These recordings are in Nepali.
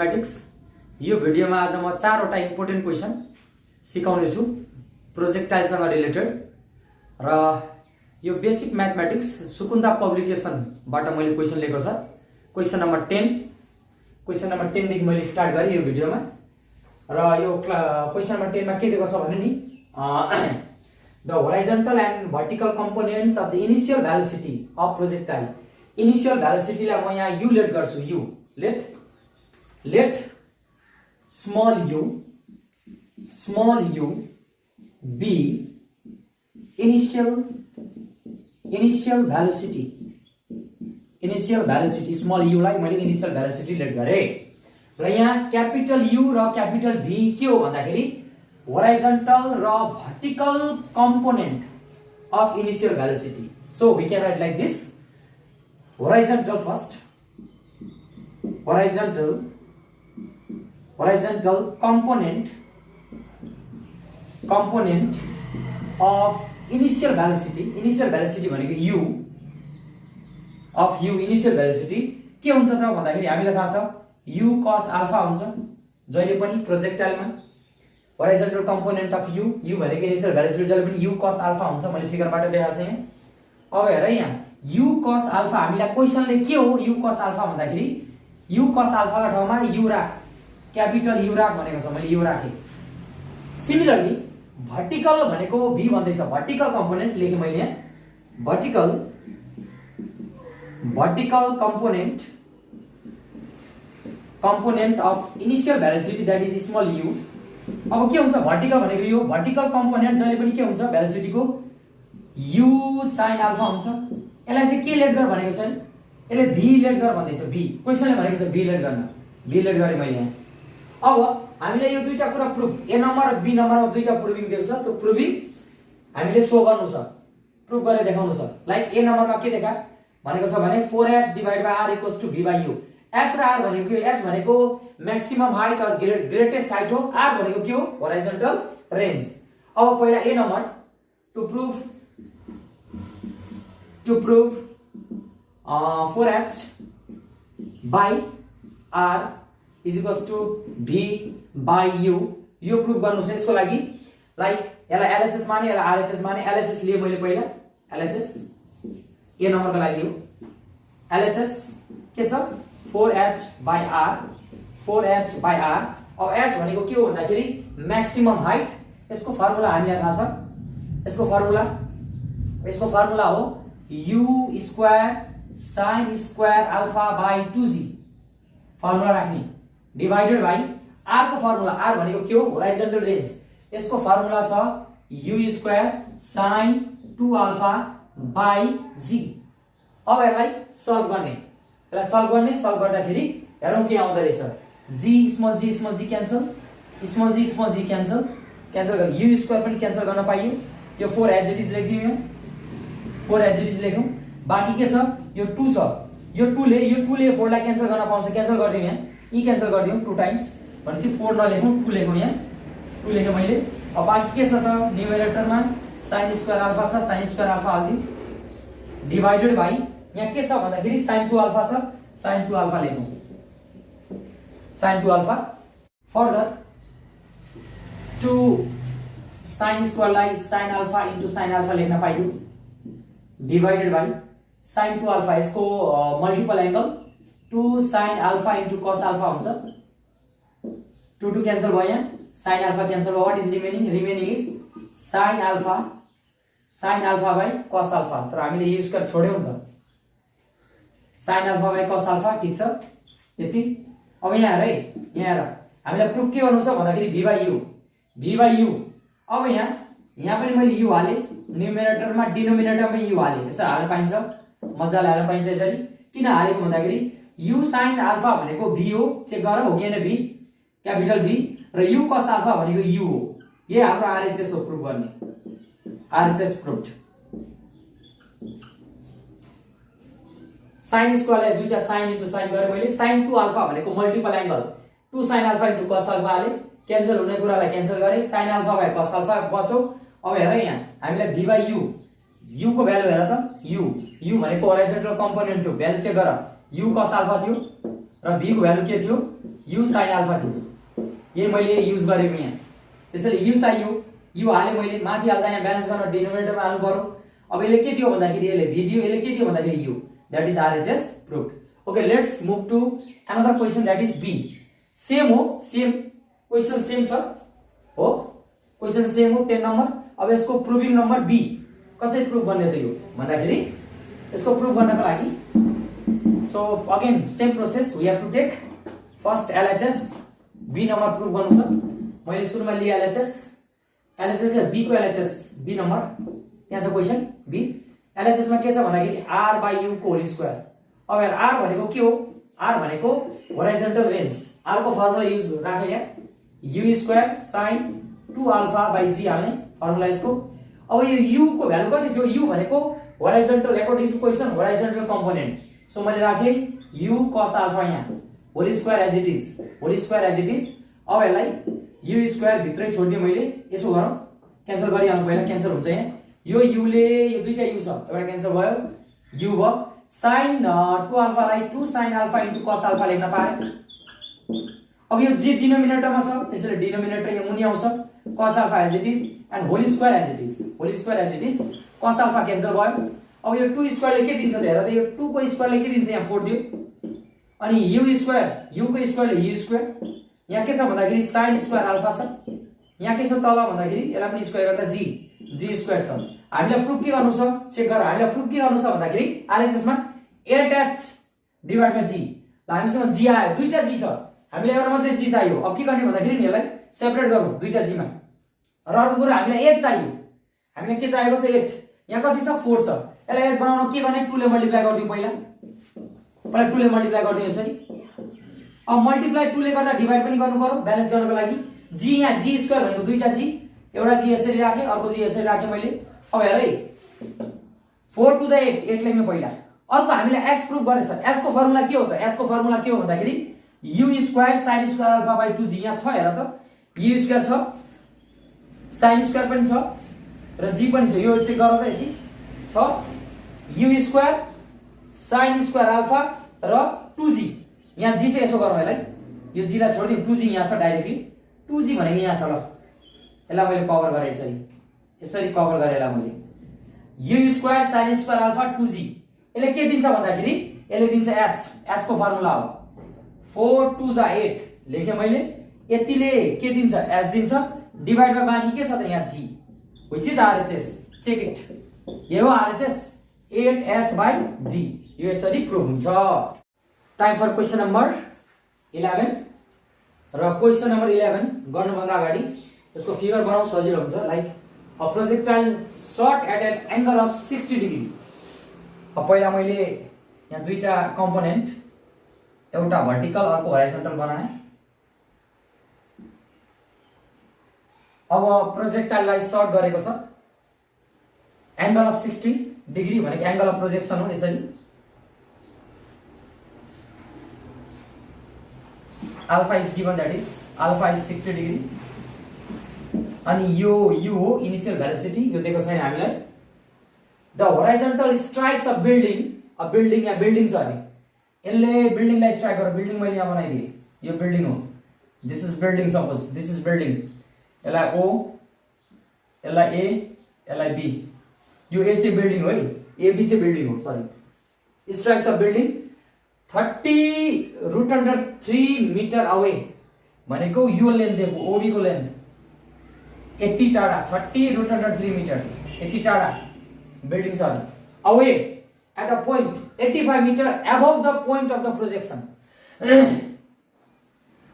मैथमेटिक्स। यो भिडियोमा आज म चारवटा इम्पोर्टेन्ट क्वेसन सिकाउने छु प्रोजेक्टाइलसँग रिलेटेड र यो बेसिक मैथमेटिक्स सुकुन्दा पब्लिकेसनबाट मैले क्वेसन लिएको छ। क्वेसन नम्बर 10 देखि मैले स्टार्ट गरेँ यो भिडियोमा र यो क्वेसन नम्बर 10 मा के दिएको छ भने नि the horizontal and vertical components of the initial velocity of projectile. Initial भेलोसिटीलाई म यहाँ u लेट गर्छु। u let small u be initial velocity small u लाई मैले इनिशियल भेलोसिटी लेट गरे र यहाँ क्यापिटल U र क्यापिटल V के हो भन्दाखेरि होराइजन्टल र vertical component of initial velocity. So we can write like this horizontal first, horizontal component of initial velocity भनेको u of u initial velocity के हुन्छ त भन्दाखेरि हामीलाई थाहा छ u cos alpha हुन्छ जहिले पनि प्रोजेक्टाइलमा। horizontal component of u भनेको इनिशियल भेलोसिटी जहिले पनि u cos alpha हुन्छ। मैले फिगरबाट देखाएको छु यहाँ। अब हेर यहाँ u cos alpha हामीलाई क्वेशनले के हो u cos alpha भन्दाखेरि u cos alpha का ठाउँमा u राख, क्यापिटल U राख भनेको छ। मैले u राखे। सिमिलरली भर्टिकल भनेको v भन्दै छ। भर्टिकल कम्पोनेन्ट लेखे मैले यहाँ vertical component of initial velocity that is small u। अब के हुन्छ भर्टिकल भनेको यो भर्टिकल कम्पोनेन्ट जहिले पनि के हुन्छ भेलोसिटीको u sin alpha हुन्छ। यसलाई चाहिँ के लेट गर भनेको छ, यसले v लेट गर भन्दैछ। v क्वेशनले भनेको छ v लेट गर्न, v लेट गरे मैले यहाँ। अब हामीले यो दुईटा कुरा प्रुफ a नम्बर र b नम्बरमा दुईटा प्रुभिङ दिएको छ। त्यो प्रुभिङ हामीले शो गर्नु छ, प्रुफ गरेर देखाउनु छ। लाइक a नम्बरमा के देखा भनेको छ भने 4h divide by r equals to v by u। h र r भनेको के हो, h भनेको maximum height or greatest height हो, r भनेको के हो होराइजन्टल रेन्ज। अब पहिला a number to prove 4h by r is equals to v by u। यो प्रुफ गर्नु छ। यसको लागि लाइक यसलाई LHS माने, यसलाई RHS माने। LHS लिए मैले पहिला LHS a नम्बरको लागि हो। LHS के छ 4h by r। अब h भनेको के हो भन्दाखेरि म्याक्सिमम हाइट। यसको फर्मुला हामीलाई थाहा छ। यसको फर्मुला हो u square sin square alpha by 2g। Formula राख्ने डिवाइडेड बाइ r को फर्मुला, r भनेको के हो होराइजन्टल रेन्ज। यसको फर्मुला छ u square sin 2 alpha by g। अब यसलाई सल्भ गर्दाखेरि हेरौँ के आउँदो रहेछ। g small g cancel, small g cancel गरे u स्क्वायर पनि क्यान्सल गर्न पाइयो। यो 4 एज इट इज लेख्दियौ, 4 एज इट इज लेखौं। बाकी के छ यो 2 छ, यो 2 ले 4 लाई क्यान्सल गर्न पाउँछ। क्यान्सल गर्दियौ यहाँ, ई क्यान्सल गर्दियौ 2 टाइम्स भनेपछि 4 नलेखौं 2 लेखौं यहाँ, 2 लेखे मैले। अब बाकी के छ त न्युमरेटरमा sin स्क्वायर अल्फा छ, sin स्क्वायर अल्फा हाल्दियौ डिवाइडेड बाइ यहाँ के छ भन्दाखेरि sin 2 अल्फा छ, sin 2 अल्फा लेखौं, sin 2 alpha. Further 2 sin square लाई sin alpha into sin alpha लेख्न पाइयो डिवाइडेड बाइ sin 2 अल्फा। यसको multiple angle 2 sin alpha into cos alpha हुन्छ। 2 क्यान्सल भयो यहाँ, sin अल्फा क्यान्सल भयो। What is remaining is sin alpha by cos alpha. तर हामीले युज गरेर छोड्यौ नि त। sin alpha by cos alpha ठीक छ यति। अब यहाँ हेर है, यहाँ हेर हामीलाई प्रुफ के गर्नु छ भन्दाखेरि v बाइ u। अब यहाँ पनि मैले u हाले, न्युमरेटरमा डिनोमिनेटरमा u हाले। यसो हाल्न पाइन्छ, मजाले हाल्न पाइन्छ यसरी। किन हालेको भन्दाखेरि u sin अल्फा भनेको v हो, चेक गर हो कि हैन v, क्यापिटल V, र u cos अल्फा भनेको u हो। यो हाम्रो RHS हो प्रुफ गर्ने, RHS प्रुफ्ड। sin स्क्वायरलाई दुईटा sin इन्टु sin गरे मैले। sin 2 अल्फा भनेको multiple angle 2 sin alpha into cos alpha हाले, क्यान्सल हुने कुरालाई क्यान्सल गरे, sin alpha by cos alpha बच्यो। अब हेर यहाँ हामीलाई v बाइ u, u को भ्यालु हेर त, u भनेको होराइजन्टल कम्पोनेन्ट थियो, भ्यालु चेक गर। u cos अल्फा थियो, र b को भ्यालु के थियो u sin अल्फा थियो। यही मैले युज गरेको यहाँ। त्यसैले u चाहियो, u हाले मैले, माथि हाल्दा यहाँ ब्यालेन्स गर्न डिनोमिनेटरमा हाल्नु पर्यो। अब यसले के दियो भन्दाखेरि यसले v दियो, यसले के दियो भन्दाखेरि u। That is RHS proved. Okay, let's move to another question that is b। Same हो, सेम क्वेशन सेम छ हो, क्वेशन सेम हो 10 नम्बर। अब यसको प्रुभिङ नम्बर b कसरी प्रुभ गर्ने त यो भन्दाखेरि यसको प्रुभ गर्नको लागि so again same process we have to take first LHS b number prove गर्नु छ। मैले सुरुमा लिए LHS के b को LHS b नम्बर यहाँ छ क्वेशन b। LHS मा के छ भन्दाखेरि r by u को होल स्क्वायर। अब यार r भनेको के हो, r भनेको होराइजन्टल रेन्ज, r को फर्मुला युज राखे यहाँ u square sin 2 alpha by g हाल्ने फर्मुला यसको। अब यो u को भ्यालु कति थियो, u भनेको horizontal according to question horizontal component. So मैले राखे u cos अल्फा यहाँ whole square as it is, whole square as it is. अब यसलाई u स्क्वायर भित्रै छोड्दिए मैले, यसो गरौँ क्यान्सल गरिहाल्नु, पहिला क्यान्सल हुन्छ यहाँ। यो u ले यो दुईटा u छ, एउटा क्यान्सल भयो, u भयो। sin 2 अल्फा लाई 2 sin alpha into cos alpha लेख्न पाए। अब यो g डिनोमिनेटरमा छ, त्यसैले डिनोमिनेटर यहाँ मुनि आउँछ, cos alpha as it is and whole square as it is, whole square as it is. cos alpha cancel भयो। अब यो 2 स्क्वायरले के दिन्छ त हेर त, यो 2 को स्क्वायरले के दिन्छ यहाँ 4 दियो, अनि u स्क्वायर, u को स्क्वायरले u स्क्वायर। यहाँ के छ भन्दाखेरि sin स्क्वायर अल्फा छ, यहाँ के छ तल भन्दाखेरि यसलाई पनि स्क्वायर गर्दा g स्क्वायर छ। हामीलाई प्रुफ के गर्नु छ चेक गर, हामीलाई प्रुफ के गर्नु छ भन्दाखेरि RHS मा 8h डिवाइड बाइ g। ल हामीसँग g आयो, दुईटा g छ, हामीलाई एउटा मात्रै g चाहियो। अब के गर्ने भन्दाखेरि नि यसलाई सेपरेट गरौँ दुईटा g मा। र अर्को कुरा हामीलाई 8 चाहियो, हामीलाई के चाहिएको छ 8, यहाँ कति छ 4 छ। यसलाई 8 बनाउन के गर्ने 2 ले मल्टिप्लाई गर्दियौ, पहिला 2 ले मल्टिप्लाई गर्दियौ यसरी। अब मल्टिप्लाई 2 ले गर्दा डिवाइड पनि गर्नु पर्यो ब्यालेन्स गर्नको लागि। g यहाँ g स्क्वायर भनेको दुईटा g, एउटा g यसरी राखे, अर्को g यसरी राखे मैले। अब हेर है 4 2 8, 8 लेख्नु पहिला। अर्को हामीले h प्रुफ गरेछ, h को फर्मुला के हो त, h को फर्मुला के हो भन्दाखेरि u square sin square alpha by 2g। यहाँ छ हेर त, u स्क्वायर छ, sin स्क्वायर पनि छ र g पनि छ, यो चेक गर त यति छ, u square sin square alpha र 2g। यहाँ g चाहिँ यसो गरौँ यसलाई, यो g लाई छोड्दियौ, 2g यहाँ छ डाइरेक्टली, 2g भनेको यहाँ छ। ल यसलाई मैले कभर गरे यसरी, यसरी कभर गरे यसलाई मैले, u square sin square alpha 2g। यसले के दिन्छ भन्दाखेरि यसले दिन्छ h को फर्मुला हो 4 2 जा 8 लेखे मैले। यतिले के दिन्छ h दिन्छ, डिवाइड बाइ बाँकी के छ त यहाँ g, which is RHS। Check it, यो हो RHS 8h बाइ g। यो यसरी प्रुभ हुन्छ। Time for question number 11। र क्वेशन नम्बर 11 गर्नुभन्दा अगाडि यसको फिगर बनाउँ सजिलो हुन्छ। Like a projectile shot at an angle of 60 degree. अब पहिला मैले यहाँ दुईटा कम्पोनेन्ट, एउटा भर्टिकल अर्को होराइजन्टल बनाए। अब प्रोजेक्टाइललाई शॉट गरेको छ, एंगल अफ 60 डिग्री भनेको एंगल अफ प्रोजेक्सन हो। यसरी alpha is given, that is alpha is 60 degree. अनि यो u हो इनिशियल भेलोसिटी, यो दिएको छैन हामीलाई। The horizontal strikes a building या बिल्डिङ छ अरे, यसले बिल्डिङलाई स्ट्राइक गर्यो। बिल्डिङ मैले यहाँ बनाइदिएँ, यो बिल्डिङ हो, this is building, suppose this is building. यसलाई o, यसलाई a, यसलाई b। यो a चाहिँ बिल्डिङ हो है, a b चाहिँ बिल्डिङ हो, sorry. Strikes a building 30√3 metre away भनेको यो लेन्थ दिएको, ओबी को लेन्थ यति टाढा 30√3 मिटर, यति टाढा बिल्डिङ छ अरे। Away at a point 85 metre above the point of the projection.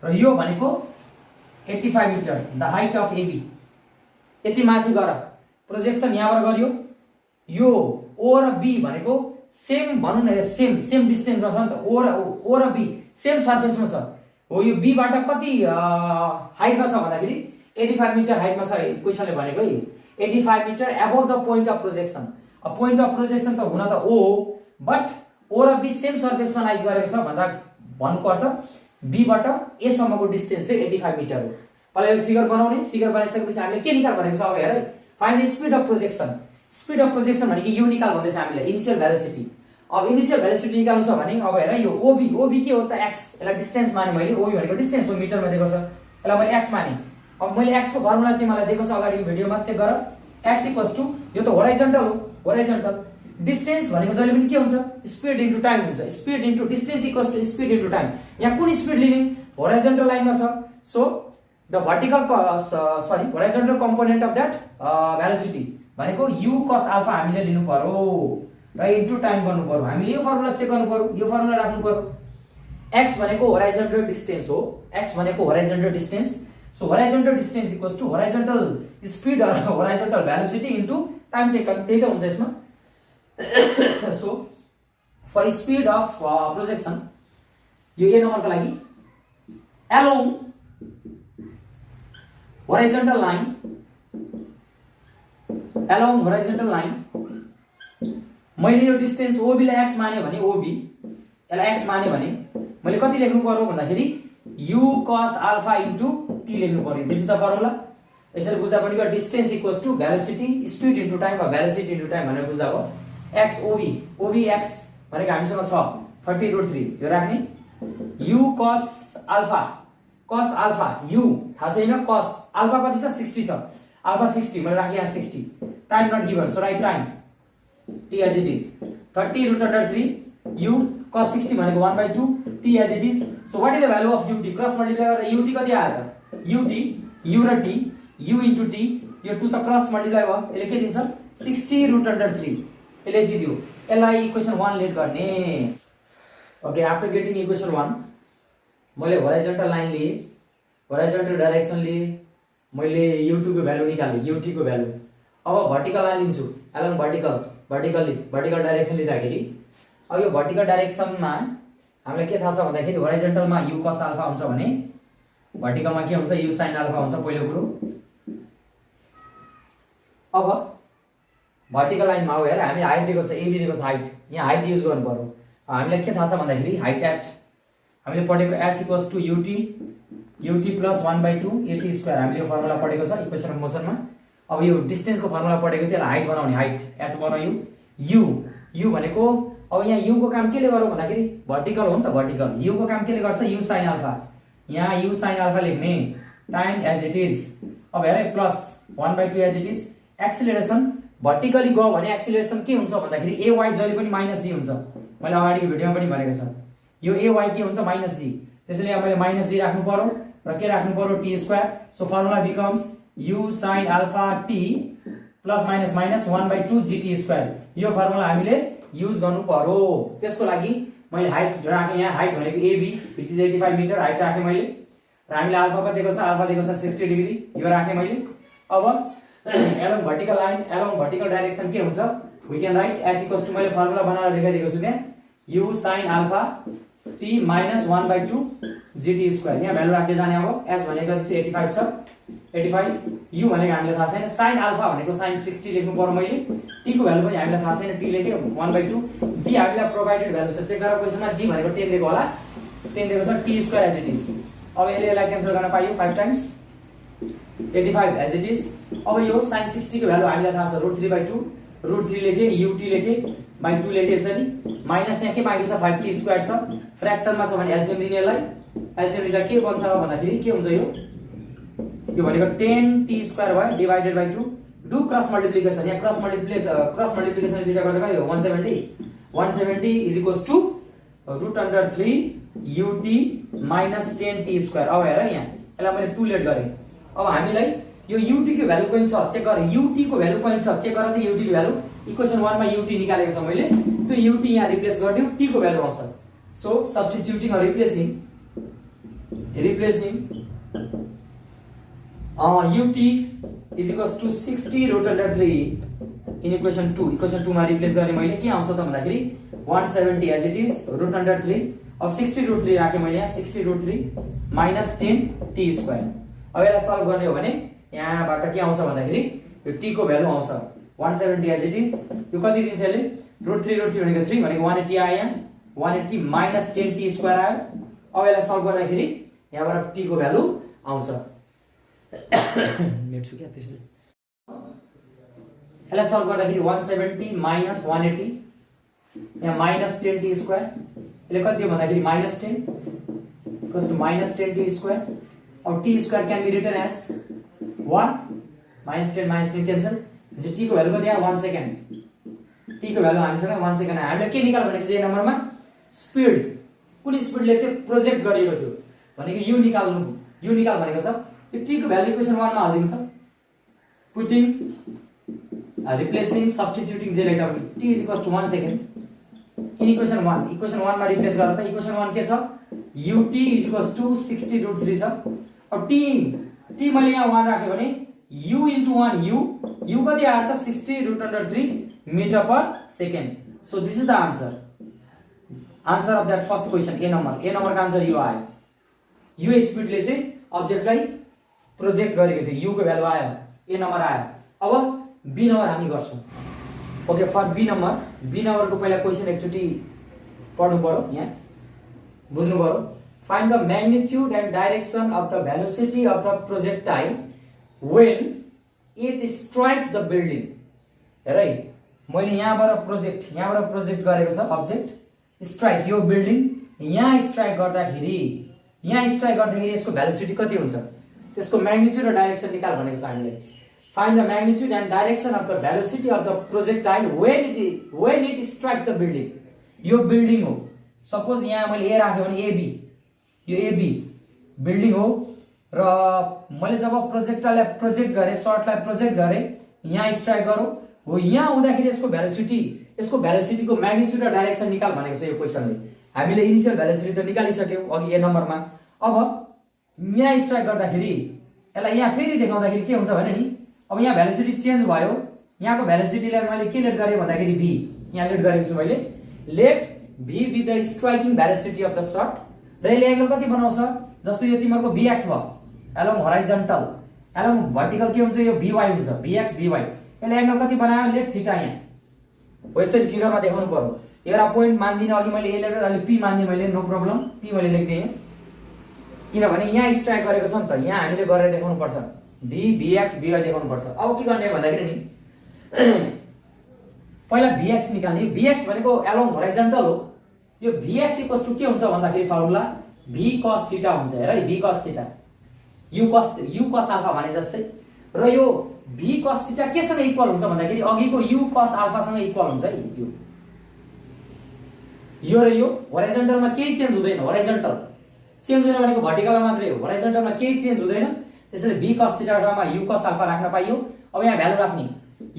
र यो भनेको 85 metre the height of AB. यति माथि गएर प्रोजेक्सन यहाँबाट गरियो। यो ओ र बी भनेको सेम भनौँ न, सेम डिस्टेन्समा छ नि त। ओ र बी सेम सर्फेसमा छ हो। यो बी बाट कति हाइटमा छ भन्दाखेरि 85 मिटर हाइटमा छ। क्वेसनले भनेको है 85 metre above the point of projection. अब पोइन्ट अफ प्रोजेक्सन त हुन त ओ हो, बट ओ र बी सेम सर्फेसमा लाइज गरेको छ भन्दा भन्नुको अर्थ बी बाट ए सम्मको डिस्टेन्स चाहिँ 85 मिटर हो। पहिला यो फिगर बनाउने, फिगर बनाइसकेपछि हामीले के निकाल भनेको छ अब हेर है, find the speed of projection. Speed of projection भनेको यो निकाल भन्दैछ हामीलाई, इनिशियल भेलोसिटी। अब इनिशियल भेलोसिटी निकाल्नु छ भने अब हेर यो ओबी ओबी के हो त x, यसलाई डिस्टेन्स माने मैले, ओबी भनेको डिस्टेन्स हो मिटरमा दिएको छ, यसलाई मैले x माने। अब मैले x को फर्मुला तिमीलाई दिएको छ अगाडि भिडियोमा चेक गर। x इक्वल्स टु यो त होराइजन्टल हो, होराइजन्टल। डिस्टेन्स भनेको जहिले पनि के हुन्छ स्पिड इन्टु टाइम हुन्छ, speed into distance equals to speed into time. यहाँ कुन स्पिड लिने होराइजन्टल लाइनमा छ, so the vertical horizontal component of that velocity भनेको u cos अल्फा हामीले लिनु पर्यो र इन्टु टाइम गर्नु पर्यो। हामीले यो फर्मुला चेक गर्नु पर्यो, यो फर्मुला राख्नु पर्यो। x भनेको होराइजन्टल डिस्टेन्स हो, x भनेको horizontal distance, so horizontal distance equals to horizontal speed or horizontal velocity into time taken, त्यही त हुन्छ यसमा। So for speed of projection यो ए नम्बरको लागि along horizontal line, along horizontal line मैले यो डिस्टेन्स ओबी लाई x माने भने ओबी यसलाई x माने भने मैले कति लेख्नु पर्यो भन्दाखेरि u cos alpha into t लेख्नु पर्यो। This is the formula. यसरी बुझ्दा पनि यो distance equals to velocity speed into time वा भेलोसिटी इन्टु टाइम भनेर बुझ्दा हो। x ओबी ओबी x भनेको हामीसँग छ 30√3 यो राख्ने, u cos अल्फा u थाहा छैन, cos अल्फा कति छ 60 छ, अल्फा 60 मैले राखे यहाँ 60, time not given so write time t as it is 30√3 u cos 60 भनेको 1/2 t as it is। so what is the value of ut cross multiply गर्दा ut कति आयो त ut u र t u into t यो 2 त क्रस मल्टिप्लाई भयो, यसले के दिन्छ 60√3 यसले दिदियो। यसलाई इक्वेसन 1 लेट गर्ने। ओके आफ्टर गेटिङ इक्वेसन 1 मैले होराइजन्टल लाइन लिए, होराइजन्टल डाइरेक्सन लिए, मैले u2 को भ्यालु निकाले, ut को भ्यालु। अब भर्टिकल लाइन लिन्छु, एलोङ भर्टिकल डाइरेक्सन लिँदाखेरि अब यो भर्टिकल डाइरेक्सनमा हामीलाई के थाहा छ भन्दाखेरि होराइजन्टलमा u cos अल्फा हुन्छ भने भर्टिकलमा के हुन्छ u sin अल्फा हुन्छ पहिलो कुरो। अब भर्टिकल लाइनमा हो हेर हामी हाइट दिएको छ ab दिएको छ हाइट, यहाँ हाइट युज गर्नु पर्यो। हामीलाई के थाहा छ भन्दाखेरि हाइट h हामीले पढेको h equals to ut plus 1/2 at square हामीले यो फर्मुला पढेको छ इक्वेसन अफ मोसनमा। अब यो डिस्टेन्स को फर्मुला पढेको थियो हाइट बनाउने, हाइट h बनायो u भनेको अब यहाँ u को काम केले गर्यो भन्दाखेरि भर्टिकल हो नि त, भर्टिकल u को काम केले गर्छ u sin अल्फा, यहाँ u sin अल्फा लेख्ने टाइम एज इट इज। अब हेर plus 1/2 as it is. Acceleration vertically गयो भने एक्सिलरेसन के हुन्छ भन्दाखेरि ay जहिले पनि -g हुन्छ, मैले अगाडिको भिडियोमा पनि भनेको छ। यो ay के हुन्छ -g, त्यसैले यहाँ मैले -g राख्नु पर्यो र के राख्नु पर्यो t square. So formula becomes u sin alpha t plus minus minus 1/2 gt square. यो फर्मुला हामीले युज गर्नु पर्यो। त्यसको लागि मैले हाइट राखे, यहाँ हाइट भनेको ab which is 85 metre height राखे मैले, र हामीले अल्फा कति दिएको छ, अल्फा दिएको छ 60 डिग्री यो राखे मैले। अब along vertical line along vertical direction के हुन्छ we can write h equals to मैले फर्मुला बनाएर देखाइदिएको छु त्यहाँ u sin alpha t minus 1/2 gt square. यहाँ भ्यालु राख्दै जाने। अब s भनेको 85 छ, 85 u भनेको हामीलाई थाहा छैन, sin अल्फा भनेको sin 60 लेख्नु पर्यो मैले, t को भ्यालु पनि हामीलाई थाहा छैन, t लेखे 1/2, g हामीलाई प्रोभाइडेड भ्यालु छ, चेक गरेर क्वेशनमा g भनेको 10 दिएको होला, 10 दिएको छ, t square as it is. अब यसलाई क्यान्सल गर्न पाइयो 5 टाइम्स 85 एज इट इज। अब यो sin 60 को भ्यालु हामीलाई थाहा छ √3/2, √3 लेखे, ut लेखे, /2 लेखे यसरी, माइनस यहाँ के बाँकी छ 5t स्क्वायर छ, फ्र्याक्सनमा छ भने एलसीएम लिने यसलाई, एलसीएम लिँदा के बन्छ भन्दाखेरि के हुन्छ यो भनेको 10t स्क्वायर भयो divided by 2, do cross multiplication, यहाँ क्रस मल्टिप्लिकेसन दुईटा गर्दा के हो 170 is equals to √3 ut minus 10t square. अब हेर यहाँ यसलाई मैले 2 लेट गरेँ। अब हामीलाई यो ut को भ्यालु कति छ चेक गर, ut को भ्यालु कति छ चेक गर त ut को भ्यालु इक्वेसन 1 मा ut निकालेको छ मैले, त्यो ut यहाँ रिप्लेस गर्दियौ, t को भ्यालु आउँछ। So substituting or replacing ut is equals to 60√3 in equation 2, equation 2 मा रिप्लेस गर्ने मैले के आउँछ त भन्दाखेरि 170 एज इट इज √3। अब 60√3 राखे मैले यहाँ 60√3 माइनस 10t स्क्वायर। अब यसलाई सल्भ गर्ने हो भने यहाँबाट के आउँछ भन्दाखेरि यो t को भ्यालु आउँछ 170 एज इट इज। यो कति दिन्छ यसले √3 भनेको 3 भनेको 180 आयो, यहाँ 180 माइनस 10t स्क्वायर आयो। अब यसलाई सल्भ गर्दाखेरि यहाँबाट t को भ्यालु आउँछ। नेट छु क्या त्यसले। यसलाई सल्भ गर्दाखेरि 170 माइनस 180 यहाँ -10t स्क्वायर यसले कति हो भन्दाखेरि -10 इक्वल्स टु -10t स्क्वायर अब t square can be written as 1 -10 cancel त्यसै t को भ्यालु कति आयो 1 सेकेन्ड t को भ्यालु हामीसँग 1 सेकेन्ड आयो हामीले के निकाल भनेको चाहिँ यो नम्बरमा स्पिड कुन स्पिडले चाहिँ प्रोजेक्ट गरिएको थियो भनेको u निकाल भनेको छ यो t को भ्यालु इक्वेसन 1 मा हाल्दिनु त पुटिङ रिप्लेसिङ सब्स्टिट्युटिङ जे लेख्दा पनि t equals to 1 second in equation 1 मा रिप्लेस गर्दा त इक्वेसन 1 के छ ut इक्वल्स टु 60√3 छ अब t मैले यहाँ 1 राखे भने u into 1 u कति आयो त 60√3 metre per second so this is the answer of that first question A number का आन्सर यो आयो यो स्पिडले चाहिँ अब्जेक्टलाई प्रोजेक्ट गरेको थियो u को भ्यालु आयो ए नम्बर आयो अब बी नम्बर हामी गर्छौं ओके फर बी नम्बर को पहिला क्वेशन एकचोटी पढ्नु पर्यो यहाँ बुझ्नु पर्यो find the magnitude and direction of the velocity of the projectile when it strikes the building हेर है मैले यहाँबाट प्रोजेक्ट गरेको छ अब्जेक्ट स्ट्राइक यो बिल्डिङ यहाँ स्ट्राइक गर्दाखेरि यसको भेलोसिटी कति हुन्छ त्यसको म्याग्निट्युड र डाइरेक्सन निकाल भनेको छ हामीले find the magnitude and direction of the velocity of the projectile when it strikes the building यो बिल्डिङ हो सपोज यहाँ मैले ए राखे भने एबी यो एबी बिल्डिङ हो र मैले जब प्रोजेक्टलाई प्रोजेक्ट गरे सर्टलाई प्रोजेक्ट गरे यहाँ स्ट्राइक गरौँ हो यहाँ आउँदाखेरि यसको भेलोसिटीको म्याग्निट्युड र डाइरेक्सन निकाल भनेको छ यो क्वेशनले हामीले इनिशियल भेलोसिटी त निकालिसक्यौं अघि ए नम्बरमा अब यहाँ स्ट्राइक गर्दाखेरि यसलाई यहाँ फेरि देखाउँदाखेरि के हुन्छ भने नि अब यहाँ भेलोसिटी चेन्ज भयो यहाँको भेलोसिटीलाई मैले के लेट गरे भन्दाखेरि v यहाँ लेट गरेको छु मैले let v be the striking velocity of the shot र यसले एंगल कति बनाउँछ जस्तो यो तिम्रो vx भयो एलोङ होराइजन्टल एलोङ भर्टिकल के हुन्छ यो vy हुन्छ vx vy यसले एंगल कति बनायो लेट थीटा यहाँ वैसे फिगरमा देखाउनु पर्यो एउटा पोइन्ट मान्दिन अघि मैले ए लेखेर अहिले p मान्दिन मैले नो प्रब्लम p मैले लेख्दिए किनभने यहाँ स्ट्राइक गरेको छ नि त यहाँ हामीले गरेर देखाउनु पर्छ v vx vy देखाउनु पर्छ अब के गर्ने भन्दाखेरि नि पहिला vx निकाल्ने vx भनेको एलोङ होराइजन्टल हो यो vx इक्वल्स टु के हुन्छ भन्दाखेरि फर्मुला v cos थीटा हुन्छ हेर है v cos theta u cos alpha भने जस्तै र यो v cos थीटा केसँग इक्वल हुन्छ भन्दाखेरि अघिको u cos अल्फा सँग इक्वल हुन्छ है यो र यो होराइजन्टलमा केही चेन्ज हुँदैन होराइजन्टल चेन्ज हुने भनेको भर्टिकलमा मात्रै हो होराइजन्टलमा केही चेन्ज हुँदैन त्यसैले v cos थीटा ठाउँमा u cos अल्फा राख्न पाइयो अब यहाँ भ्यालु राख्ने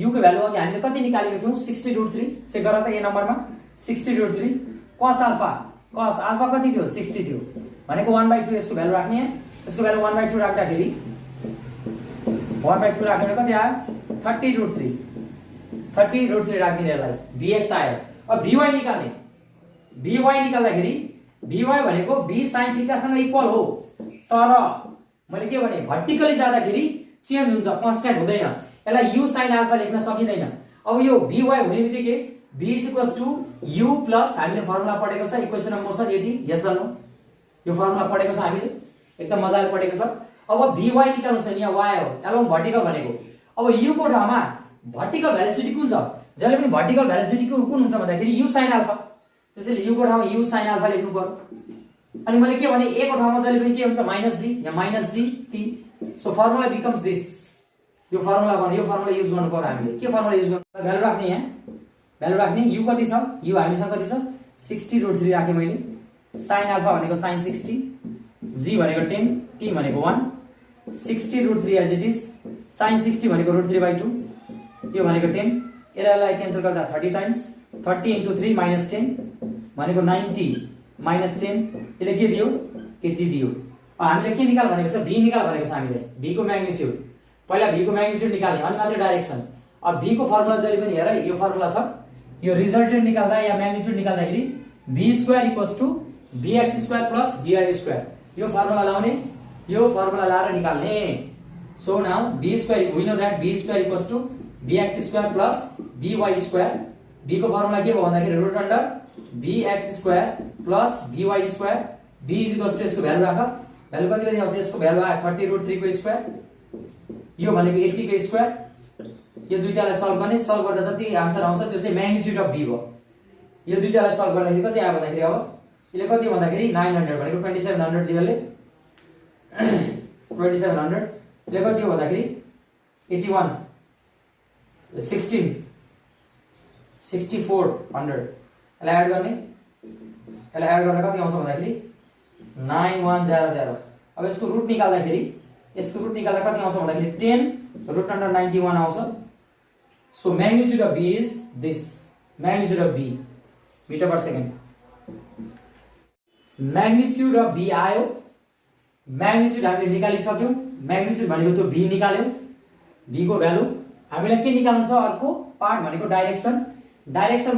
u को भ्यालु अघि हामीले कति निकालेको थियौ 60√3 चेक गर त ए नम्बरमा 60√3 cos अल्फा कति थियो 60 थियो भनेको 1/2 यसको भ्यालु राख्ने यसको भ्यालु 1/2 राख्दाखेरि 1/2 राखेर कति आयो 30√3 राख्दिने यसलाई dx आयो अब vy निकाल्ने vy निकाल्दाखेरि vy भनेको v sin थीटा सँग इक्वल हो तर मैले के भने भर्टिकली जाँदाखेरि चेन्ज हुन्छ कन्स्ट्यान्ट हुँदैन यसलाई u sin अल्फा लेख्न सकिदैन अब यो vy हुनेबित्तिकै v u प्लस हामीले फर्मुला पढेको छ इक्वेसन अफ मोसन 80 यस नो यो फर्मुला पढेको छ हामीले एकदम मजाले पढेको छ अब vy निकाल्नु छ नि यहाँ y हो एलोङ भर्टिकल भनेको अब u को ठाउँमा भर्टिकल भेलोसिटी कुन छ जहिले पनि भर्टिकल भेलोसिटी कुन हुन्छ भन्दाखेरि u sin अल्फा त्यसैले u को ठाउँमा u sin अल्फा लेख्नु पर्यो अनि मैले के भने a को ठाउँमा जहिले पनि के हुन्छ -g यहाँ -g t so formula becomes this यो फर्मुला युज गर्नु पर्यो हामीले के फर्मुला युज गर्नु भ्यालु राख्ने यहाँ भ्यालु राख्ने u कति छ u हामीसँग कति छ 60√3 राखे मैले sin अल्फा भनेको sin 60 g भनेको 10 t भनेको 1 60√3 एज इट इज sin 60 भनेको √3/2 यो भनेको 10 यसलाई क्यान्सल गर्दा 30 टाइम्स 30 * 3 - 10 भनेको 90 - 10 यसले के दियो 80 दियो अब हामीले के निकाल भनेको छ v निकाल भनेको छ हामीले v को म्याग्निट्युड पहिला v को म्याग्निट्युड निकाल्ने अनि मात्र डाइरेक्सन अब v को फर्मुला जहिले पनि हेर यो फर्मुला छ यो रिजल्टेन्ट निकाल्दा या म्याग्निट्युड निकाल्दाखेरि v² = vx² + vy² यो फर्मुला लाउने यो फर्मुला लाएर निकाल्ने so now v² we know that v² = vx² + vy² v को फर्मुला के भयो भन्दाखेरि √vx² + vy² v = यसको भ्यालु राख भ्यालु कति आउँछ यसको भ्यालु आयो 30√3 को स्क्वायर यो भनेको 80 को स्क्वायर यो दुईटालाई सल्भ गर्ने सल्भ गर्दा जति आन्सर आउँछ त्यो चाहिँ म्याग्निट्युड अफ v भयो यो दुईटालाई सल्भ गर्दाखेरि कति आयो भन्दाखेरि अब यसले कति भन्दाखेरि 900 भनेको 2700 दिएरले 2700 ले कति हो भन्दाखेरि 81 16 6400 यसलाई एड गर्ने यसलाई एड गर्दा कति आउँछ भन्दाखेरि 9100 अब यसको रुट निकाल्दाखेरि कति आउँछ भन्दाखेरि 10 रुट अन्डर 91 आउँछ so magnitude of B is this magnitude of B metre per second magnitude of B आयो म्याग्निट्युड हामीले निकालिसक्यौं म्याग्निट्युड भनेको त्यो B निकाल्यौं B को भ्यालु हामीलाई के निकाल्नु छ अर्को पार्ट भनेको डाइरेक्सन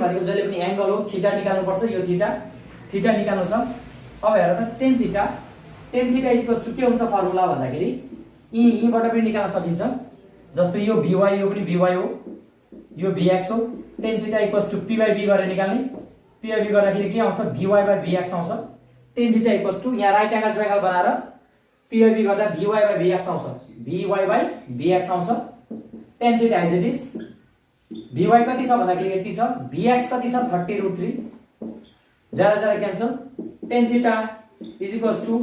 भनेको जहिले पनि एंगल हो थीटा निकाल्नु पर्छ यो थीटा निकाल्नु छ अब हेर त tan थीटा इक्वल्स टु के हुन्छ फर्मुला भन्दाखेरि ई बाट पनि निकाल्न सकिन्छ जस्तो यो by यो पनि by हो यो bx हो tan theta equals to p/b गरेर निकाल्ने p/b गर्दाखेरि के आउँछ by/bx आउँछ tan थीटा इक्वल्स टु यहाँ राइट एंगल ट्रायंगल बनाएर p/b गर्दा by/bx आउँछ by/bx आउँछ tan theta as it is by कति छ भन्दाखेरि 80 छ bx कति छ 30√3 जरा cancel tan theta is equals to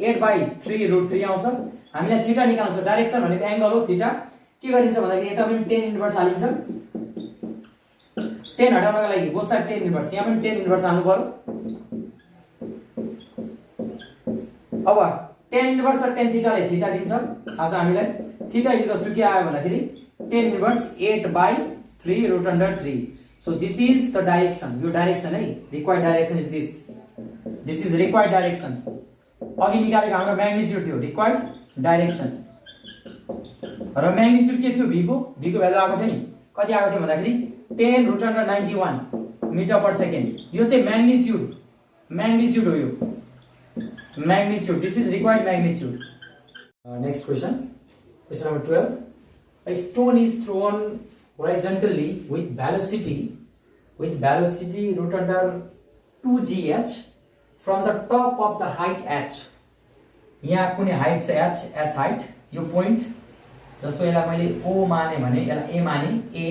8/3√3 आउँछ हामीलाई थीटा निकाल्नु छ डाइरेक्सन भनेको एंगल हो थीटा के गरिन्छ भन्दाखेरि यता पनि tan इन्भर्स हालिन्छ 10 हटाउनका लागि बोथ साइड tan इन्भर्स यहाँ पनि tan इन्भर्स हाल्नु पर्यो अब tan इन्भर्स र tan थीटाले थीटा दिन्छ आज हामीलाई थीटा इज इक्वल्स टु के आयो भन्दाखेरि tan inverse 8/3√3 so this is the direction यो डाइरेक्सन है required direction is this is required direction अघि निकालेको हाम्रो म्याग्निट्युड थियो रिक्वायर्ड डाइरेक्सन र म्याग्निट्युड के थियो v को भ्यालु आएको थियो नि कति आएको थियो भन्दाखेरि 10√91 मिटर पर सेकेन्ड यो चाहिँ म्याग्निट्युड हो यो magnitude this is required magnitude next question number 12 a stone is thrown horizontally with velocity root under 2gh from the top of the height h यहाँ कुनै हाइट छ h हाइट यो पोइन्ट जस्तो यसलाई मैले o माने भने यसलाई a माने a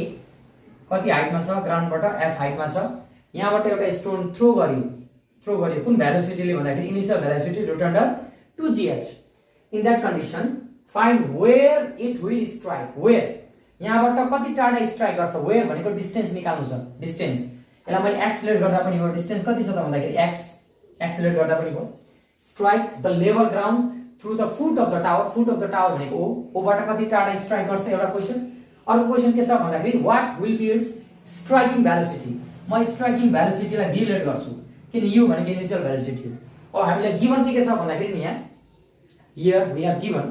कति हाइटमा छ ग्राउन्डबाट h हाइटमा छ यहाँबाट एउटा स्टोन थ्रो गर्यो कुन भेलोसिटीले भन्दाखेरि initial velocity root under 2gh in that condition find where it will strike where यहाँबाट कति टाढा स्ट्राइक गर्छ वेयर भनेको डिस्टेन्स निकाल्नु छ डिस्टेन्स यसलाई मैले एक्सेलरेट गर्दा पनि हो डिस्टेन्स कति छ त भन्दाखेरि x एक्सेलरेट गर्दा पनि हो strike the level ground through the foot of the tower भनेको ओ बाट कति टाढा स्ट्राइक गर्छ एउटा क्वेशन अर्को क्वेशन के छ भन्दाखेरि what will be its striking velocity म स्ट्राइकिङ भेलोसिटीलाई बी लेट गर्छु किन u भनेको इनिशियल भेलोसिटी हो अब हामीलाई गिवन के छ भन्दाखेरि नि यहाँ here we have given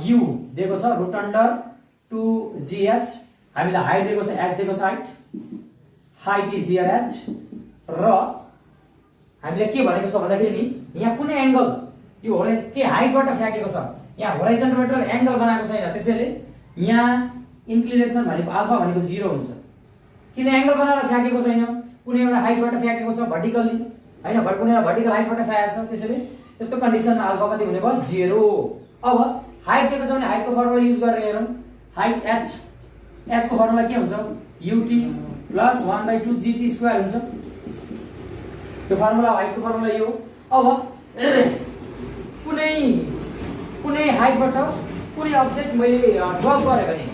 u दिएको छ रुट अन्डर 2gh हामीलाई हाइट दिएको छ h दिएको छ हाइट इज हियर h र हामीले के भनेको छ भन्दाखेरि नि यहाँ कुनै एंगल यो के हाइटबाट फ्याकेको छ यहाँ होराइजन्टल एंगल बनाएको छैन त्यसैले यहाँ इन्क्लिनेसन भनेको अल्फा भनेको 0 हुन्छ किन एंगल बनाएर फ्याकेको छैन कुनै एउटा हाइटबाट फ्याकेको छ भर्टिकली हैन कुनै एउटा भर्टिकल हाइटबाट फ्याकेको छ त्यसैले त्यस्तो कन्डिसनमा अल्फा कति हुने भयो 0 अब हाइट दिएको छ भने हाइटको फर्मुला युज गरेर हेरौं हाइट h को फर्मुला के हुन्छ ut प्लस 1/2gt² हुन्छ त्यो फर्मुला हाइटको फर्मुला यो अब कुनै हाइटबाट कुनै अब्जेक्ट मैले ड्रप गरे भने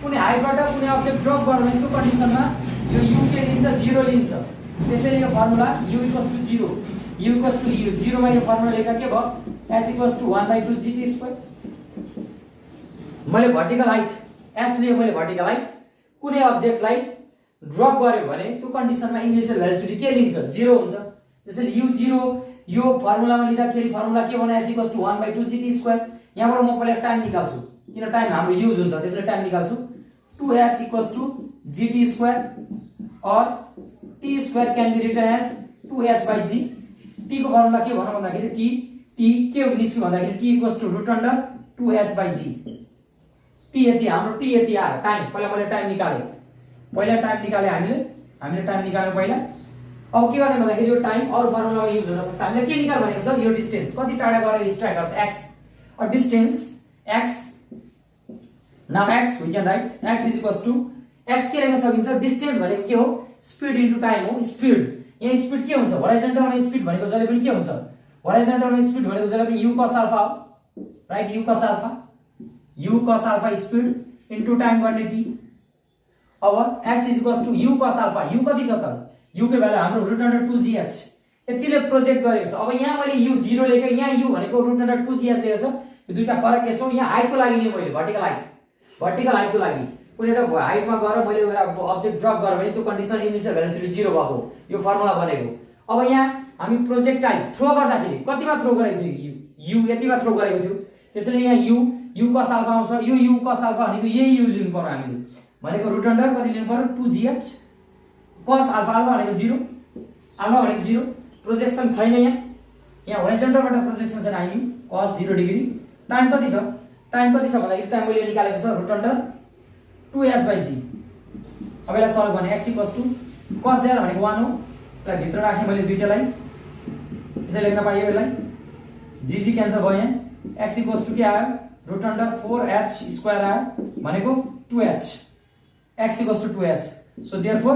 कुनै हाइटबाट कुनै अब्जेक्ट ड्रप गर्नु भने त्यो कन्डिसनमा यो u के लिन्छ 0 लिन्छ त्यसैले यो फर्मुला u = 0 u = 0 मा यो फर्मुला लेख्दा के भयो h = 1/2gt² मैले भर्टिकल हाइट h लिएँ मैले भर्टिकल हाइट कुनै अब्जेक्टलाई ड्रप गर्यो भने त्यो कन्डिसनमा इनिशियल भेलोसिटी के लिन्छ 0 हुन्छ त्यसैले u0 यो फर्मुलामा लिँदाखेरि फर्मुला के भने h = 1/2gt² यहाँबाट म पहिला टाइम निकाल्छु किन टाइम हाम्रो युज हुन्छ त्यसैले टाइम निकाल्छु 2h = gt² or t² can be written as 2h/g t को फर्मुला के भनौं भन्दाखेरि t के निस्क्यो भन्दाखेरि t = root under 2h/g t यति हाम्रो t यति आयो टाइम पहिला मैले टाइम निकाले हामीले टाइम निकाल्यो पहिला अब के गर्ने भन्दाखेरि यो टाइम अरु फर्मुलामा युज हुन सक्छ हामीले के निकाल भनेको छ यो डिस्टेन्स कति टाढा गएर स्ट्राइक गर्छ x a distance x now x we can write x = x के लेख्न सकिन्छ डिस्टेन्स भनेको के हो स्पिड इन्टु टाइम हो स्पिड यहाँ स्पिड के हुन्छ होराइजन्टलमा स्पिड भनेको जहिले पनि के हुन्छ होराइजन्टलमा स्पिड भनेको जहिले पनि u cos अल्फा हो right u cos alpha speed into time गर्ने t अब x = u cos alpha u कति छ त u को भ्यालु हाम्रो √2gh यतिले प्रोजेक्ट गरेको छ अब यहाँ मैले u 0 लेखे यहाँ u भनेको √2gh लेखेको छ यो दुईटा फरक के छ यहाँ हाइट को लागि लिए मैले भर्टिकल हाइट को लागि कुनै एउटा हाइटमा गएर मैले एउटा अब्जेक्ट ड्रप गरे भने त्यो कन्डिसन इनिशियल भेलोसिटी 0 भएको यो फर्मुला बनेको अब यहाँ हामी प्रोजेक्टाइल थ्रो गर्दाखेरि कतिमा थ्रो गरेको थियो u यतिमा थ्रो गरेको थियो त्यसैले यहाँ u cos अल्फा आउँछ यो u cos अल्फा भनेको यही u लिनु पर्यो हामीले भनेको √अंडर कति लिनु पर्यो 2gh cos अल्फा भनेको 0 अल्फा भनेको 0 प्रोजेक्सन छैन यहाँ होराइजन्टलबाट प्रोजेक्सन छैन हामी cos 0 डिग्री टाइम कति छ भन्दाखेरि टाइम मैले निकालेको छ √अंडर 2s/g अब यसलाई सल्भ गर्ने x = cos r भनेको 1 हो यसलाई भित्र राखे मैले दुईटालाई यसै लेख्न पाइयो यसलाई g क्यान्सल भयो यहाँ x = के आयो √अंडर 4h² आयो भनेको 2h x = 2h so therefore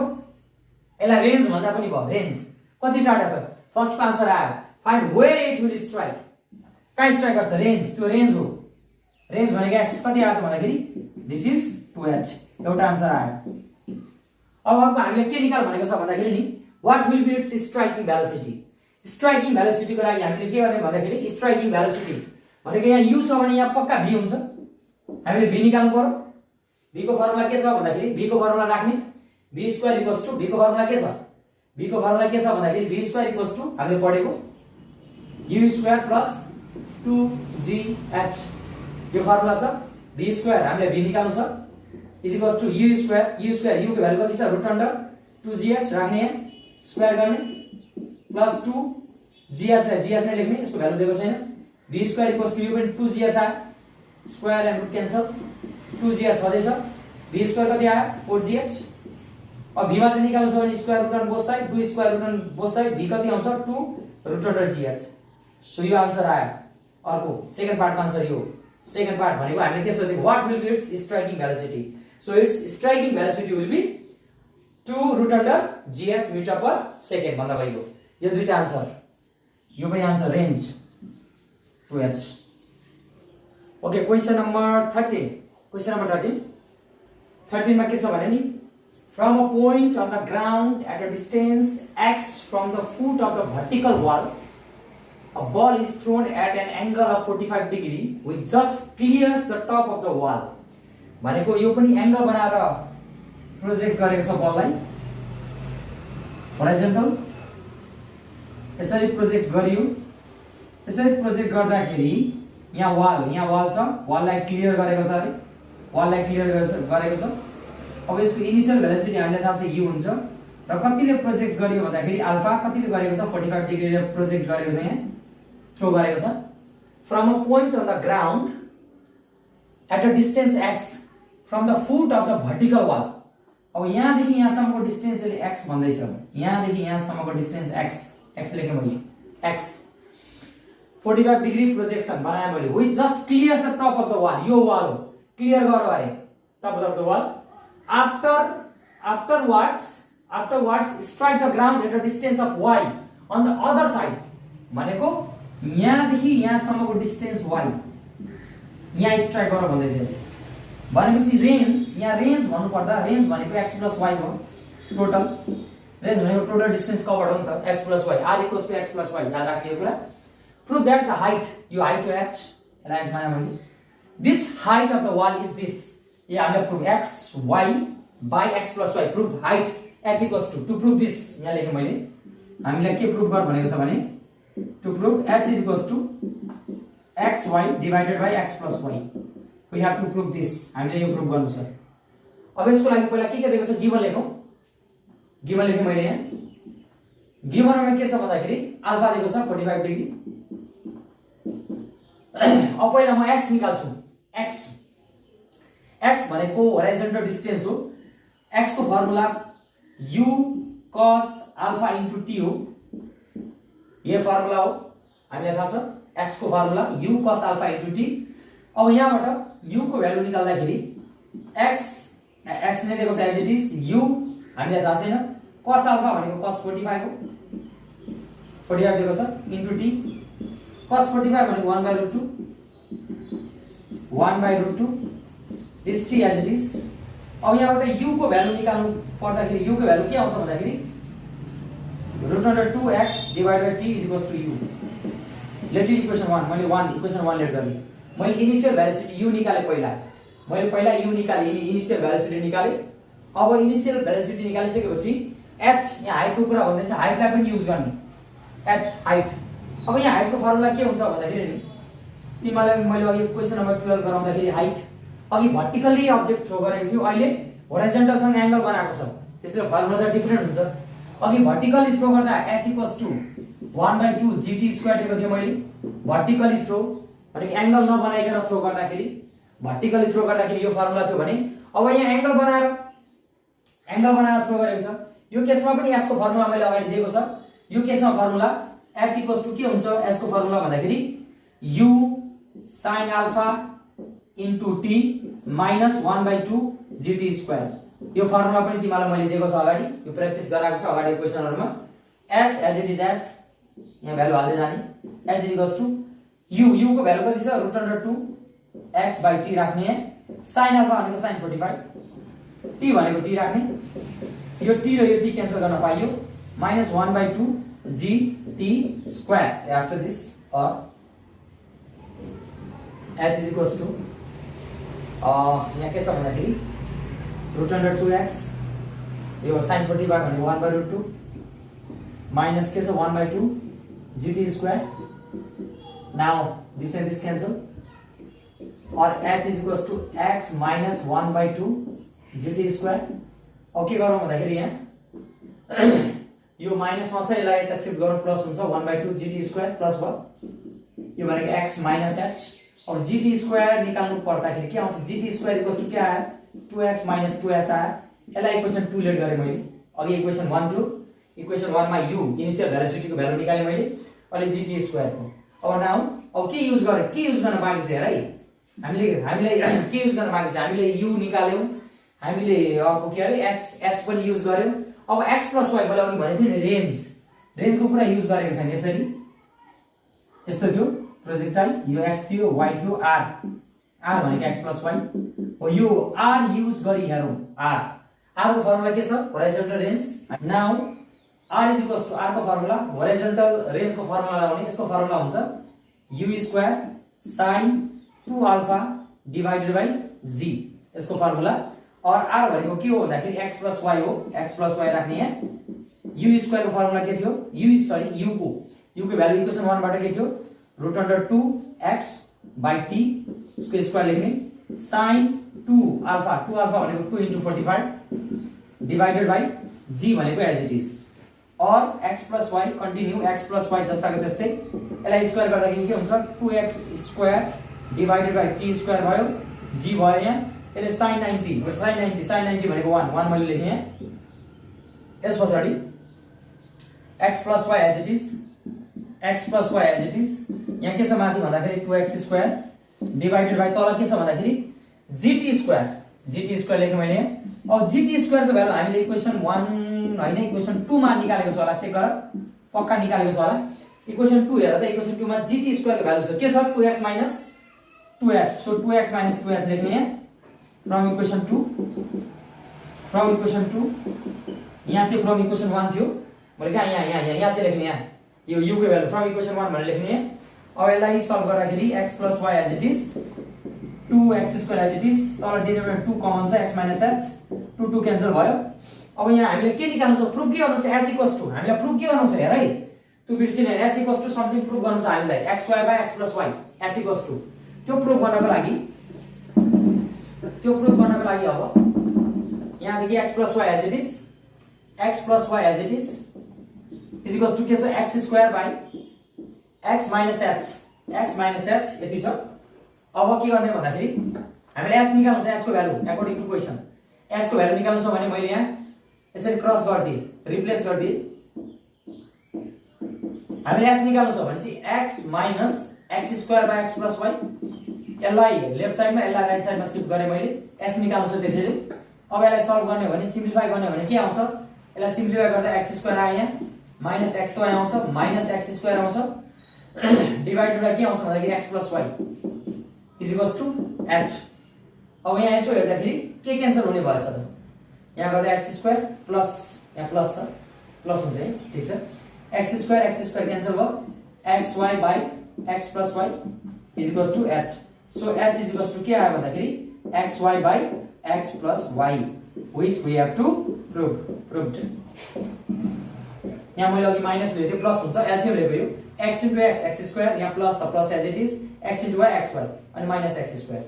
यसलाई रेन्ज भन्दा पनि भयो रेन्ज कति टाढा त फर्स्ट आन्सर आयो find where it will strike कहाँ स्ट्राइक गर्छ रेन्ज त्यो रेन्ज हो रेन्ज भनेको x कति आयो त भन्दाखेरि दिस इज 2h एउटा आन्सर आयो अब अर्को हामीले के निकाल भनेको छ भन्दाखेरि नि what will be its striking velocity को लागि हामीले के गर्ने भन्दाखेरि स्ट्राइकिङ भेलोसिटी भनेको यहाँ u छ भने यहाँ पक्का v हुन्छ हामीले v निकाल्नु पर्यो v को फर्मुला के छ भन्दाखेरि v को फर्मुला राख्ने v² = v को फर्मुला के छ भन्दाखेरि v² हामीले पढेको u² + 2gh यो फर्मुला छ v² हामीले v निकाल्नु छ u² u को भ्यालु कति छ √अंडर 2gh राख्ने यहाँ स्क्वायर गर्ने प्लस 2gh लाई लेख्ने यसको भ्यालु दिएको छैन v² = यो पनि 2gh आयो square and root cancel 2gh छँदै छ v² कति आयो 4gh अब v मात्र निकाल्नु छ भने square root on both side 2 square root on both side v कति आउँछ 2 √gh सो यो आन्सर आयो अर्को सेकेन्ड पार्टको आन्सर यो सेकेन्ड पार्ट भनेको हामीले के सोधेको what will be its striking velocity so its striking velocity will be 2 √gh metre per second भन्दा भयो यो दुईटा आन्सर यो पनि answer range 2h okay question number 13 मा के छ भने नि from a point on the ground at a distance x from the foot of the vertical wall a ball is thrown at an angle of 45 degree which just clears the top of the wall भनेको यो पनि एंगल बनाएर प्रोजेक्ट गरेको छ बललाई होराइजन्टल यसरी प्रोजेक्ट गरियो यसरी प्रोजेक्ट गर्दाखेरि यहाँ वाल छ वाललाई क्लियर गरेको छ अरे वाललाई क्लियर गरेको छ अब यसको इनिशियल भेलोसिटी हामीले थाहा छ u हुन्छ र कतिले प्रोजेक्ट गरियो भन्दाखेरि अल्फा कतिले गरेको छ 45 डिग्री ले प्रोजेक्ट गरेको छ यहाँ थ्रो गरेको छ from a point on the ground at a distance x from the foot of the vertical wall अब यहाँदेखि यहाँसम्मको डिस्टेन्स यसले x भन्दै छ यहाँदेखि यहाँसम्मको डिस्टेन्स x लेखे मैले x 45 डिग्री प्रोजेक्सन बनाए मैले which just clears the top of the wall यो वाल हो क्लियर गर्यो अरे top of the wall afterwards strike the ground at a distance of y on the other side भनेको यहाँदेखि यहाँसम्मको डिस्टेन्स y यहाँ स्ट्राइक गर भन्दै छ भनेपछि रेन्ज यहाँ रेन्ज भन्नु पर्दा रेन्ज भनेको x + y हो टोटल रेन्ज भनेको टोटल डिस्टेन्स कभर्ड हो नि त x + y r = x + y याद राख्ने कुरा प्रुभ दैट द हाइट यो हाइट हो h एलाइज माया मैले this height of the wall is this ये हामीले prove x y by x + y prove height h = to prove this यहाँ लेखे मैले हामीलाई के प्रुभ गर भनेको छ भने to prove h = x y divided by x + y we have to prove this हामीले यो प्रुभ गर्नु छ अब यसको लागि पहिला के दिएको छ गिवन लेखौं गिवन लेखे मैले यहाँ गिवनमा के छ भन्दाखेरि अल्फा दिएको छ 45 डिग्री अब पहिला म x निकाल्छु x भनेको होराइजन्टल डिस्टेन्स हो x को formula u cos alpha * t हो यो फर्मुला हो हामीलाई थाहा छ x को formula u cos alpha * t अब यहाँबाट u को भ्यालु निकाल्दाखेरि x x नै दिएको छ एज इट इज, u हामीलाई थाहा छैन, cos अल्फा भनेको cos 45 हो, 45 दिएको छ इन्टु t, cos 45 भनेको 1/√2, 1/√2 this t as it is. अब यहाँबाट u को भ्यालु निकाल्नु पर्दाखेरि u को भ्यालु के आउँछ भन्दाखेरि √2x divided by t is equals to u। Let equation 1 मैले इक्वेसन 1 लेट गरे, मैले इनिशियल भेलोसिटी u निकाले पहिला, मैले पहिला u निकाले, इनिशियल भेलोसिटी निकाले। अब इनिशियल भेलोसिटी निकालिसकेपछि h यहाँ हाइटको कुरा भन्दैछ, हाइटलाई पनि युज गर्ने, h हाइट। अब यहाँ हाइटको फर्मुला के हुन्छ भन्दाखेरि नि तिमीलाई मैले अघि क्वेशन नम्बर 12 गराउँदाखेरि हाइट अघि भर्टिकली अब्जेक्ट थ्रो गरेको थियो, अहिले होराइजन्टलसँग एंगल बनाएको छ, त्यसले फर्मुला त डिफरेन्ट हुन्छ। अघि भर्टिकली थ्रो गर्दा h equals to 1/2 gt square दिएको थियो मैले, भर्टिकली थ्रो भनेको एंगल नबनाइकन थ्रो गर्दाखेरि, भर्टिकली थ्रो गर्दाखेरि यो फर्मुला थियो भने अब यहाँ एंगल बनाएर थ्रो गरेको छ। यो केसमा पनि h को फर्मुला मैले अगाडि दिएको छ। यो केसमा फर्मुला h इक्वल्स टु के हुन्छ, h को फर्मुला भन्दाखेरि u sin alpha into t minus 1/2 gt square. यो फर्मुला पनि तिमीलाई मैले दिएको छ अगाडि, यो प्र्याक्टिस गराएको छ अगाडि क्वेशनहरुमा। h as it is h, यहाँ भ्यालु हाल्दै जाने, h इक्वल्स टु u को भ्यालु कति छ √2 x by t राख्ने, sin अल्फा भनेको sin 45, t भनेको t राख्ने, यो t र यो t क्यान्सल गर्न पाइयो, minus 1/2 gt square after this, or h is equals to यहाँ के छ भन्दाखेरि √2x यो sin 45 भनेको 1/√2 माइनस के छ 1/2 gt square. Now this and this cancel, और h is equals to x minus 1/2 gt square. अब के गरौँ भन्दाखेरि यहाँ यो माइनसमा छ, यसलाई यता शिफ्ट गरौँ, प्लस हुन्छ 1/2 gt स्क्वायर प्लस भयो, यो भनेको x माइनस h। अब gt स्क्वायर निकाल्नु पर्दाखेरि के आउँछ, gt स्क्वायर इक्वल्स टु के आयो 2x माइनस 2h आयो, यसलाई इक्वेसन 2 लेट गरे मैले, अघि इक्वेसन 1 थियो, इक्वेसन 1 मा u इनिशियल भेलोसिटी को भ्यालु निकाले मैले, अहिले gt स्क्वायर को। अब नाउ अब के युज गर्न बाँकी छ हेर है, हामीले के युज गर्न बाँकी छ, हामीले u निकाल्यौ, हामीले अर्को के अरे h पनि युज गर्यौ। अब x प्लस y मैले अघि भनेको थिएँ नि, रेन्जको कुरा युज गरेको छैन, यसरी यस्तो थियो प्रोजेक्टाइल, यो x थियो, y थियो, r भनेको x प्लस y हो, यो r युज गरी हेरौं, r को फर्मुला के छ horizontal range. Now r is equals to r को फर्मुला, होराइजन्टल रेन्ज को फर्मुला लगाउने, यसको फर्मुला हुन्छ u square sin 2 alpha divided by g, यसको फर्मुला। और r भनेको के हो भन्दाखेरि x प्लस y हो, x प्लस y राख्ने यहाँ। u स्क्वायर को फर्मुला के थियो, u को भ्यालु इक्वेसन 1 बाट के थियो √2x by t, इसको स्क्वायर लेख्ने, sin 2 अल्फा भनेको 2 into 45 डिवाइडेड बाइ g भनेको एज इट इज, और x plus y continue, x plus y जस्ताको त्यस्तै, यसलाई स्क्वायर गर्दाखेरि के हुन्छ 2x square divided by t square भयो, g भयो यहाँ, यसले sin 90 भनेको 1 मैले लेखेँ यहाँ। त्यसपछि x plus y as it is, यहाँ के छ माथि भन्दाखेरि 2x स्क्वायर डिवाइडेड बाइ तल के छ भन्दाखेरि gt स्क्वायर लेखेँ मैले। अब gt स्क्वायर को भ्यालु हामीले इक्वेसन 1 हैन इक्वेसन 2 मा निकालेको छ होला, चेक गर, पक्का निकालेको छ होला। इक्वेसन 2 हेर त, इक्वेसन 2 मा gt स्क्वायर को भ्यालु छ के छ 2x minus 2h, so 2x minus 2h लेख्ने यहाँ फ्रम इक्वेसन 2, यहाँ चाहिँ फ्रम इक्वेसन 1 थियो, मैले कहाँ यहाँ चाहिँ लेख्ने, यहाँ यो u को भ्यालु फ्रम इक्वेसन 1 भनेर लेख्ने। अब यसलाई सल्भ गर्दाखेरि x plus y as it is 2x square as it is, तल डिनोमिनेटर 2 कमन छ, x माइनस h 2 क्यान्सल भयो। अब यहाँ हामीले के निकाल्नु छ, प्रुफ के गर्नु छ, h इक्वल्स टु, हामीलाई प्रुफ के गर्नु छ हेर है, त्यो बिर्सिने, h equals to something proof गर्नु छ हामीलाई, xy by x plus y, h equals to, त्यो प्रुफ गर्नको लागि अब यहाँदेखि x plus y as it is is equals to के छ x square by x minus h यति छ। अब के गर्ने भन्दाखेरि हामीले h निकाल्नु छ, h को भ्यालु अकॉर्डिङ टु क्वेशन, h को भ्यालु निकाल्नु छ भने मैले यहाँ यसरी क्रस गर्दिए, रिप्लेस गर्दिए, हामीले h निकाल्नु छ भनेपछि x minus x square by x plus y, यसलाई लेफ्ट साइडमा यसलाई राइट साइडमा शिफ्ट गरे मैले, h निकाल्नु छ त्यसैले अब यसलाई सल्भ गर्ने हो भने सिम्प्लिफाई गर्ने हो भने के आउँछ यसलाई सिम्प्लिफाई गर्दा x स्क्वायर आयो यहाँ माइनस xy आउँछ माइनस x स्क्वायर आउँछ डिभाइडेड के आउँछ भन्दाखेरि x + y is equals to h। अब यहाँ यसो हेर्दाखेरि के क्यान्सल हुने भएछ त यहाँ गर्दा x स्क्वायर प्लस यहाँ प्लस छ प्लस हुन्छ है ठीक छ x स्क्वायर क्यान्सल भयो xy by x + y is equals to h। So h is equals to के आयो भन्दाखेरि xy by x + y which we have to proved. यहाँ मैले अघि माइनस लेखेको थिएँ प्लस हुन्छ एलसीएम लेखेको यो x * x स्क्वायर यहाँ प्लस छ plus as it is x * y xy अनि माइनस x स्क्वायर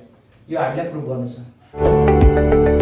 यो हामीले प्रुभ गर्नु छ।